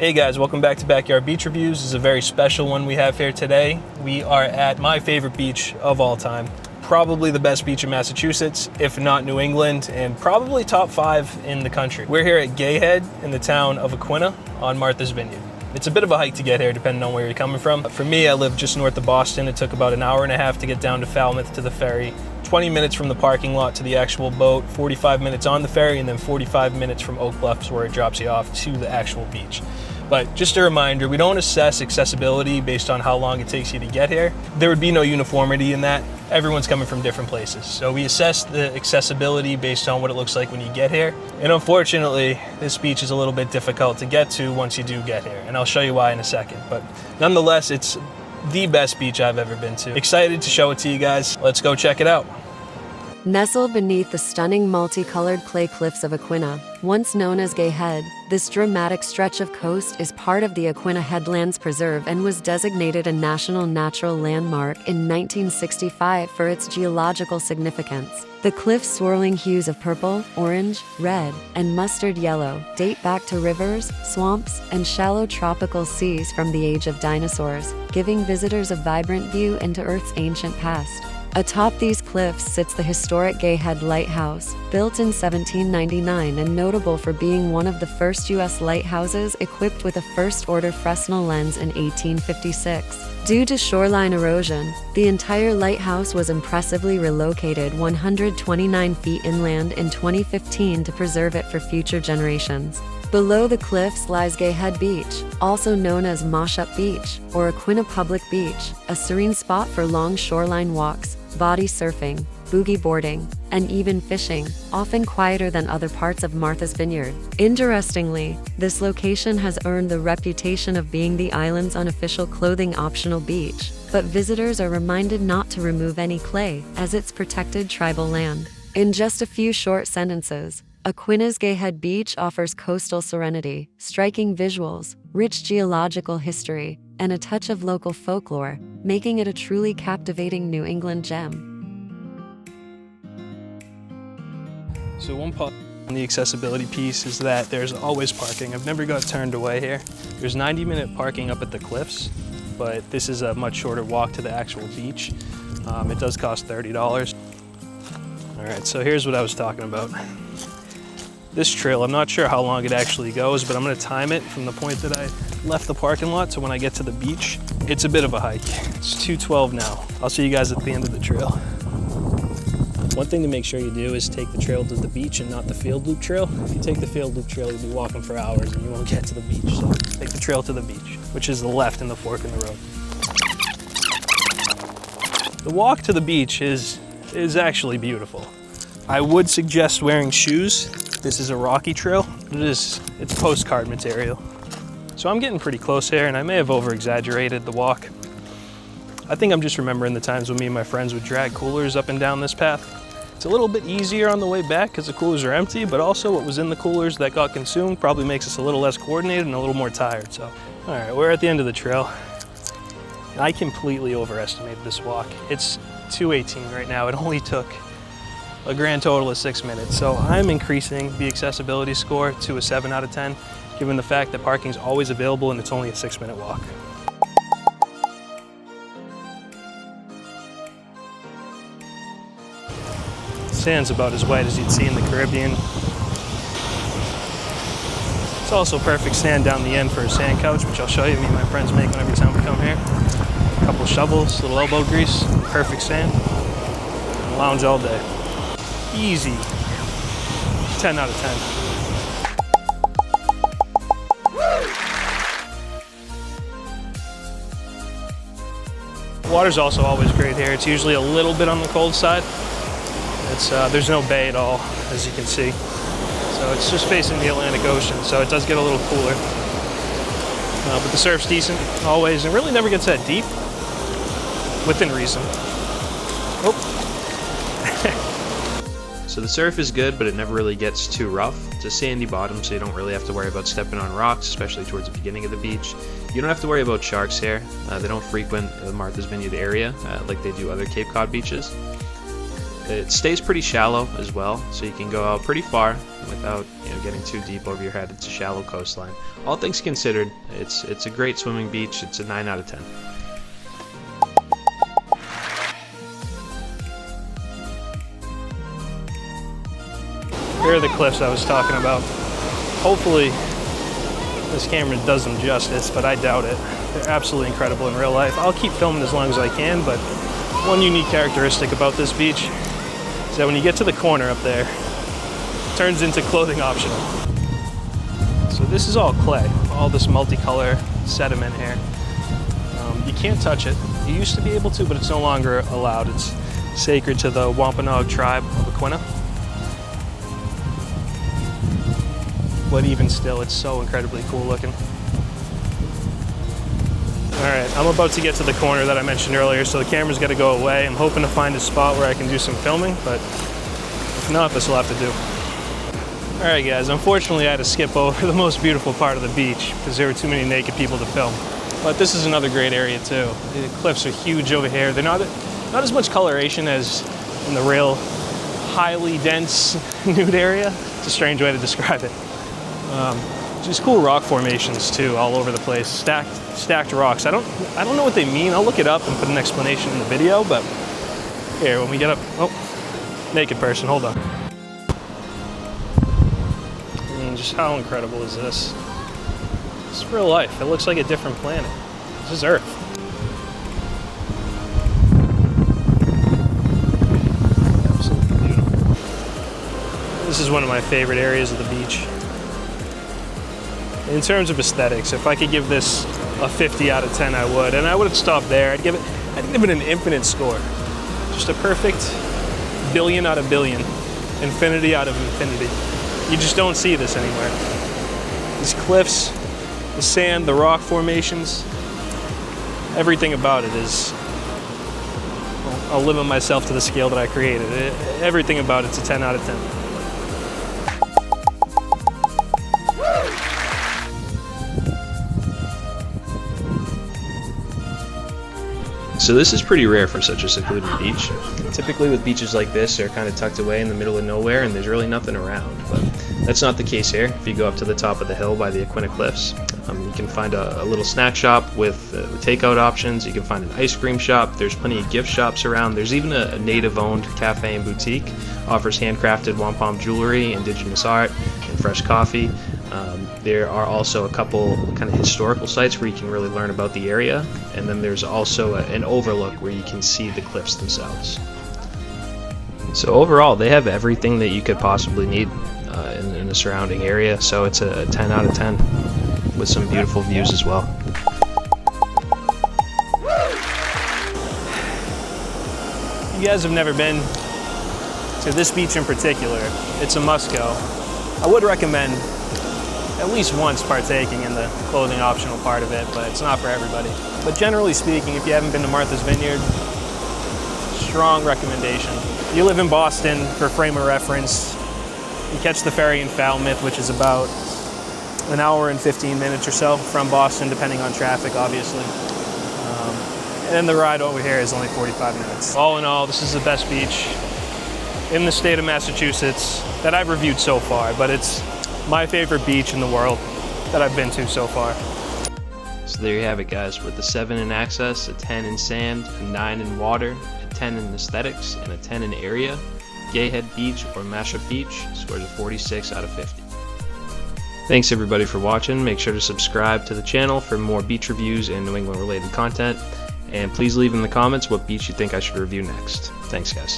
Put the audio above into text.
Hey guys, welcome back to Backyard Beach Reviews. This is a very special one we have here today. We are at my favorite beach of all time. Probably the best beach in Massachusetts, if not New England, and probably top 5 in the country. We're here at Gay Head in the town of Aquinnah on Marthas Vineyard. It's a bit of a hike to get here depending on where you're coming from. For me, I live just north of Boston. It took about an hour and a half to get down to Falmouth to the ferry. 20 minutes from the parking lot to the actual boat, 45 minutes on the ferry, and then 45 minutes from Oak Bluffs where it drops you off to the actual beach. But just a reminder, we don't assess accessibility based on how long it takes you to get here. There would be no uniformity in that. Everyone's coming from different places. So we assess the accessibility based on what it looks like when you get here. And unfortunately, this beach is a little bit difficult to get to once you do get here. And I'll show you why in a second. But nonetheless, it's the best beach I've ever been to. Excited to show it to you guys. Let's go check it out. Nestled beneath the stunning multicolored clay cliffs of Aquinnah, once known as Gay Head, this dramatic stretch of coast is part of the Aquinnah Headlands Preserve and was designated a National Natural Landmark in 1965 for its geological significance. The cliff's swirling hues of purple, orange, red, and mustard yellow date back to rivers, swamps, and shallow tropical seas from the age of dinosaurs, giving visitors a vibrant view into Earth's ancient past. Atop these cliffs sits the historic Gay Head Lighthouse, built in 1799 and notable for being one of the first U.S. lighthouses equipped with a first-order Fresnel lens in 1856. Due to shoreline erosion, the entire lighthouse was impressively relocated 129 feet inland in 2015 to preserve it for future generations. Below the cliffs lies Gay Head Beach, also known as Moshup Beach or Aquinnah Public Beach, a serene spot for long shoreline walks, body surfing, boogie boarding, and even fishing, often quieter than other parts of Marthas Vineyard. Interestingly, this location has earned the reputation of being the island's unofficial clothing-optional beach, but visitors are reminded not to remove any clay, as it's protected tribal land. In just a few short sentences, Aquinnah's Gay Head Beach offers coastal serenity, striking visuals, rich geological history, and a touch of local folklore, making it a truly captivating New England gem. So one part on the accessibility piece is that there's always parking. I've never got turned away here. There's 90-minute parking up at the cliffs, but this is a much shorter walk to the actual beach. It does cost $30. All right, so here's what I was talking about. This trail, I'm not sure how long it actually goes, but I'm gonna time it from the point that I left the parking lot to when I get to the beach. It's a bit of a hike. It's 2:12 now. I'll see you guys at the end of the trail. One thing to make sure you do is take the trail to the beach and not the field loop trail. If you take the field loop trail, you'll be walking for hours and you won't get to the beach. So take the trail to the beach, which is the left in the fork in the road. The walk to the beach is actually beautiful. I would suggest wearing shoes. This is a rocky trail. It's postcard material. So I'm getting pretty close here and I may have over-exaggerated the walk. I think I'm just remembering the times when me and my friends would drag coolers up and down this path. It's a little bit easier on the way back because the coolers are empty, but also what was in the coolers that got consumed probably makes us a little less coordinated and a little more tired. So, all right, we're at the end of the trail. I completely overestimated this walk. It's 2:18 right now. It only took a grand total of 6 minutes. So I'm increasing the accessibility score to a 7 out of 10, given the fact that parking is always available and it's only a 6-minute walk. Sand's about as white as you'd see in the Caribbean. It's also perfect sand down the end for a sand couch, which I'll show you. Me and my friends make every time we come here. A couple shovels, a little elbow grease, perfect sand. And lounge all day. Easy. 10 out of 10. Water's also always great here. It's usually a little bit on the cold side. There's no bay at all, as you can see. So it's just facing the Atlantic Ocean, so it does get a little cooler. But the surf's decent, always. It really never gets that deep, within reason. Oh. So the surf is good, but it never really gets too rough. It's a sandy bottom, so you don't really have to worry about stepping on rocks, especially towards the beginning of the beach. You don't have to worry about sharks here. They don't frequent the Marthas Vineyard area like they do other Cape Cod beaches. It stays pretty shallow as well, so you can go out pretty far without getting too deep over your head. It's a shallow coastline. All things considered, it's a great swimming beach. It's a 9 out of 10. Here are the cliffs I was talking about. Hopefully this camera does them justice, but I doubt it. They're absolutely incredible in real life. I'll keep filming as long as I can, but one unique characteristic about this beach is that when you get to the corner up there, it turns into clothing optional. So this is all clay, all this multicolor sediment here. You can't touch it. You used to be able to, but it's no longer allowed. It's sacred to the Wampanoag tribe of Aquinnah. But even still, it's so incredibly cool looking. Alright, I'm about to get to the corner that I mentioned earlier, so the camera's got to go away. I'm hoping to find a spot where I can do some filming, but if not, this will have to do. Alright guys, unfortunately I had to skip over the most beautiful part of the beach because there were too many naked people to film. But this is another great area too. The cliffs are huge over here. They're not as much coloration as in the real highly dense nude area. It's a strange way to describe it. Just cool rock formations too, all over the place. Stacked rocks. I don't know what they mean. I'll look it up and put an explanation in the video. But here, when we get up, oh, naked person. Hold on. I mean, just how incredible is this? It's real life. It looks like a different planet. This is Earth. Absolutely beautiful. This is one of my favorite areas of the beach. In terms of aesthetics, if I could give this a 50 out of 10, I would. And I would have stopped there. I'd give it an infinite score. Just a perfect billion out of billion. Infinity out of infinity. You just don't see this anywhere. These cliffs, the sand, the rock formations, everything about it is, well, I'll limit myself to the scale that I created. Everything about it's a 10 out of 10. So this is pretty rare for such a secluded beach. Typically with beaches like this, they're kind of tucked away in the middle of nowhere and there's really nothing around. But that's not the case here. If you go up to the top of the hill by the Aquinnah Cliffs, you can find a little snack shop with takeout options. You can find an ice cream shop. There's plenty of gift shops around. There's even a native-owned cafe and boutique. Offers handcrafted wampum jewelry, indigenous art, and fresh coffee. There are also a couple kind of historical sites where you can really learn about the area, and then there's also an overlook where you can see the cliffs themselves. So overall, they have everything that you could possibly need in the surrounding area, so it's a 10 out of 10 with some beautiful views as well. If you guys have never been to this beach in particular, it's a must go. I would recommend at least once partaking in the clothing optional part of it, but it's not for everybody. But generally speaking, if you haven't been to Marthas Vineyard, strong recommendation. You live in Boston, for frame of reference, you catch the ferry in Falmouth, which is about an hour and 15 minutes or so from Boston, depending on traffic, obviously. And then the ride over here is only 45 minutes. All in all, this is the best beach in the state of Massachusetts that I've reviewed so far, but it's my favorite beach in the world that I've been to so far. So there you have it, guys, with the 7 in access, a 10 in sand, a 9 in water, a 10 in aesthetics, and a 10 in area. Gayhead Beach or Moshup Beach scores a 46 out of 50. Thanks everybody for watching. Make sure to subscribe to the channel for more beach reviews and New England related content. And please leave in the comments what beach you think I should review next. Thanks guys.